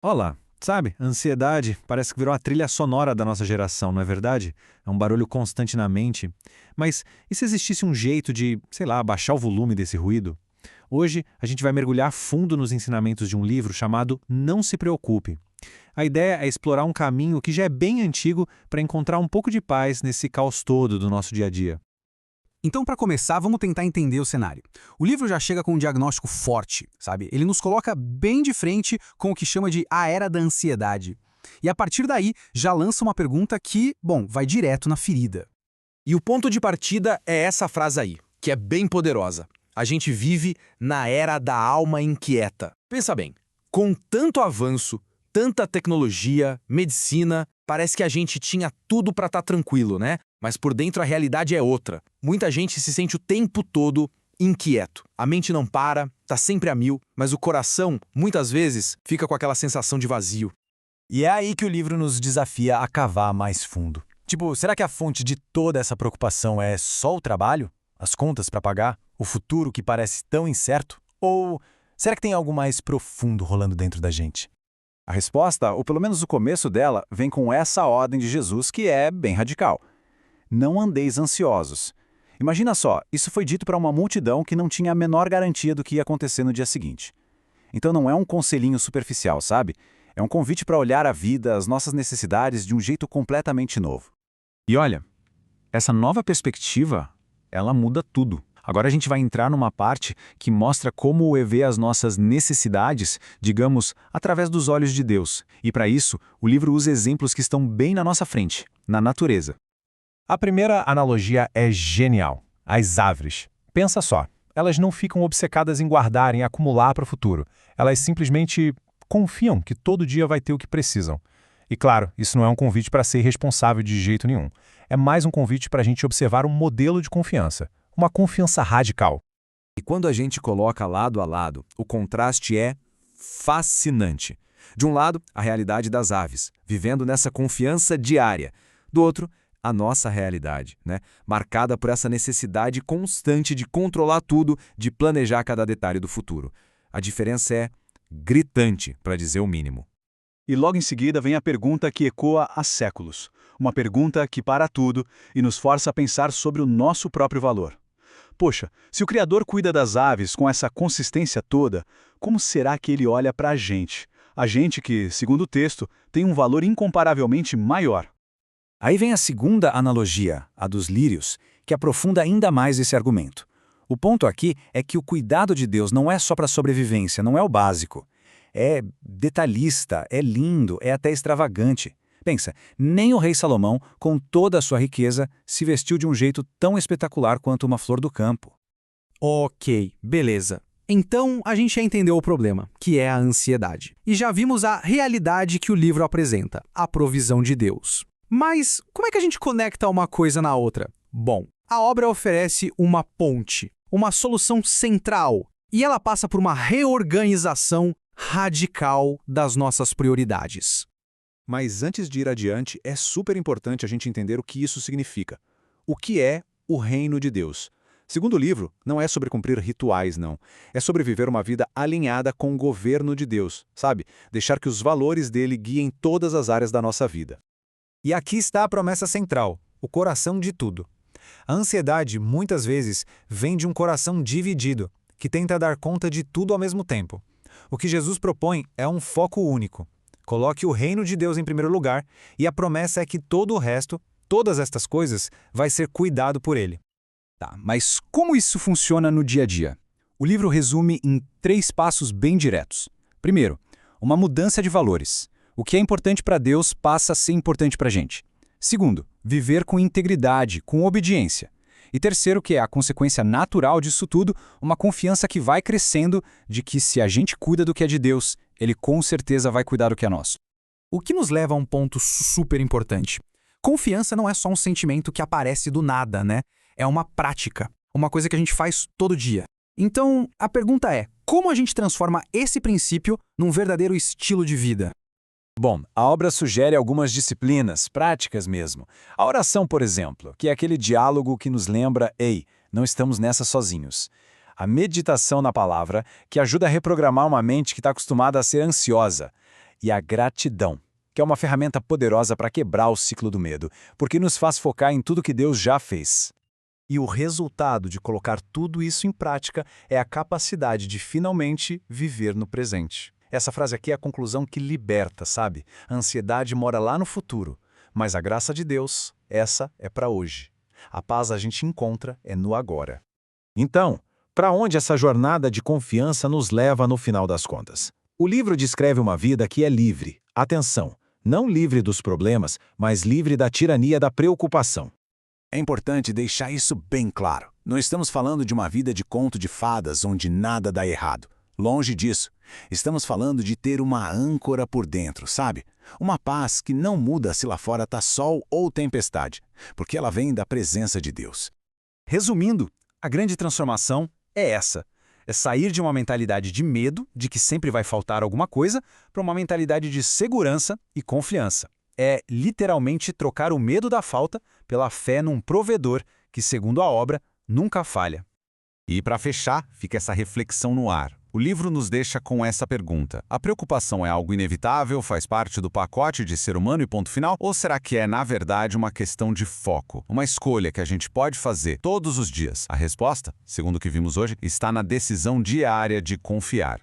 Olá, sabe, a ansiedade parece que virou a trilha sonora da nossa geração, não é verdade? É um barulho constante na mente. Mas e se existisse um jeito de, sei lá, baixar o volume desse ruído? Hoje a gente vai mergulhar fundo nos ensinamentos de um livro chamado Não Se Preocupe. A ideia é explorar um caminho que já é bem antigo para encontrar um pouco de paz nesse caos todo do nosso dia a dia. Então, para começar, vamos tentar entender o cenário. O livro já chega com um diagnóstico forte, sabe? Ele nos coloca bem de frente com o que chama de a era da ansiedade. E a partir daí, já lança uma pergunta que, bom, vai direto na ferida. E o ponto de partida é essa frase aí, que é bem poderosa. A gente vive na era da alma inquieta. Pensa bem, com tanto avanço, tanta tecnologia, medicina, parece que a gente tinha tudo para estar tranquilo, né? Mas por dentro a realidade é outra. Muita gente se sente o tempo todo inquieto. A mente não para, tá sempre a mil, mas o coração, muitas vezes, fica com aquela sensação de vazio. E é aí que o livro nos desafia a cavar mais fundo. Tipo, será que a fonte de toda essa preocupação é só o trabalho? As contas para pagar? O futuro que parece tão incerto? Ou será que tem algo mais profundo rolando dentro da gente? A resposta, ou pelo menos o começo dela, vem com essa ordem de Jesus que é bem radical. Não andeis ansiosos. Imagina só, isso foi dito para uma multidão que não tinha a menor garantia do que ia acontecer no dia seguinte. Então não é um conselhinho superficial, sabe? É um convite para olhar a vida, as nossas necessidades de um jeito completamente novo. E olha, essa nova perspectiva, ela muda tudo. Agora a gente vai entrar numa parte que mostra como vê as nossas necessidades, digamos, através dos olhos de Deus. E para isso, o livro usa exemplos que estão bem na nossa frente, na natureza. A primeira analogia é genial. As árvores. Pensa só, elas não ficam obcecadas em guardar, em acumular para o futuro. Elas simplesmente confiam que todo dia vai ter o que precisam. E claro, isso não é um convite para ser irresponsável de jeito nenhum. É mais um convite para a gente observar um modelo de confiança. Uma confiança radical. E quando a gente coloca lado a lado, o contraste é fascinante. De um lado, a realidade das aves, vivendo nessa confiança diária. Do outro, a nossa realidade, né? Marcada por essa necessidade constante de controlar tudo, de planejar cada detalhe do futuro. A diferença é gritante, para dizer o mínimo. E logo em seguida vem a pergunta que ecoa há séculos. Uma pergunta que para tudo e nos força a pensar sobre o nosso próprio valor. Poxa, se o Criador cuida das aves com essa consistência toda, como será que ele olha para a gente? A gente que, segundo o texto, tem um valor incomparavelmente maior. Aí vem a segunda analogia, a dos lírios, que aprofunda ainda mais esse argumento. O ponto aqui é que o cuidado de Deus não é só para sobrevivência, não é o básico. É detalhista, é lindo, é até extravagante. Pensa, nem o rei Salomão, com toda a sua riqueza, se vestiu de um jeito tão espetacular quanto uma flor do campo. Ok, beleza. Então, a gente já entendeu o problema, que é a ansiedade. E já vimos a realidade que o livro apresenta, a provisão de Deus. Mas como é que a gente conecta uma coisa na outra? Bom, a obra oferece uma ponte, uma solução central, e ela passa por uma reorganização radical das nossas prioridades. Mas antes de ir adiante, é super importante a gente entender o que isso significa. O que é o reino de Deus? Segundo o livro, não é sobre cumprir rituais, não. É sobre viver uma vida alinhada com o governo de Deus, sabe? Deixar que os valores dele guiem todas as áreas da nossa vida. E aqui está a promessa central, o coração de tudo. A ansiedade, muitas vezes, vem de um coração dividido, que tenta dar conta de tudo ao mesmo tempo. O que Jesus propõe é um foco único. Coloque o reino de Deus em primeiro lugar e a promessa é que todo o resto, todas estas coisas, vai ser cuidado por ele. Tá, mas como isso funciona no dia a dia? O livro resume em 3 passos bem diretos. Primeiro, uma mudança de valores. O que é importante para Deus passa a ser importante para a gente. Segundo, viver com integridade, com obediência. E terceiro, que é a consequência natural disso tudo, uma confiança que vai crescendo de que se a gente cuida do que é de Deus, Ele com certeza vai cuidar do que é nosso. O que nos leva a um ponto super importante. Confiança não é só um sentimento que aparece do nada, né? É uma prática, uma coisa que a gente faz todo dia. Então, a pergunta é, como a gente transforma esse princípio num verdadeiro estilo de vida? Bom, a obra sugere algumas disciplinas, práticas mesmo. A oração, por exemplo, que é aquele diálogo que nos lembra, ei, não estamos nessa sozinhos. A meditação na palavra, que ajuda a reprogramar uma mente que está acostumada a ser ansiosa. e a gratidão, que é uma ferramenta poderosa para quebrar o ciclo do medo, porque nos faz focar em tudo que Deus já fez. E o resultado de colocar tudo isso em prática é a capacidade de finalmente viver no presente. Essa frase aqui é a conclusão que liberta, sabe? A ansiedade mora lá no futuro, mas a graça de Deus, essa é para hoje. A paz a gente encontra é no agora. Então, para onde essa jornada de confiança nos leva no final das contas? O livro descreve uma vida que é livre. Atenção, não livre dos problemas, mas livre da tirania da preocupação. É importante deixar isso bem claro. Não estamos falando de uma vida de conto de fadas onde nada dá errado. Longe disso. Estamos falando de ter uma âncora por dentro, sabe? Uma paz que não muda se lá fora tá sol ou tempestade, porque ela vem da presença de Deus. Resumindo, a grande transformação é essa. É sair de uma mentalidade de medo, de que sempre vai faltar alguma coisa, para uma mentalidade de segurança e confiança. É literalmente trocar o medo da falta pela fé num provedor que, segundo a obra, nunca falha. E para fechar, fica essa reflexão no ar. O livro nos deixa com essa pergunta: a preocupação é algo inevitável, faz parte do pacote de ser humano e ponto final? Ou será que é, na verdade, uma questão de foco? Uma escolha que a gente pode fazer todos os dias? A resposta, segundo o que vimos hoje, está na decisão diária de confiar.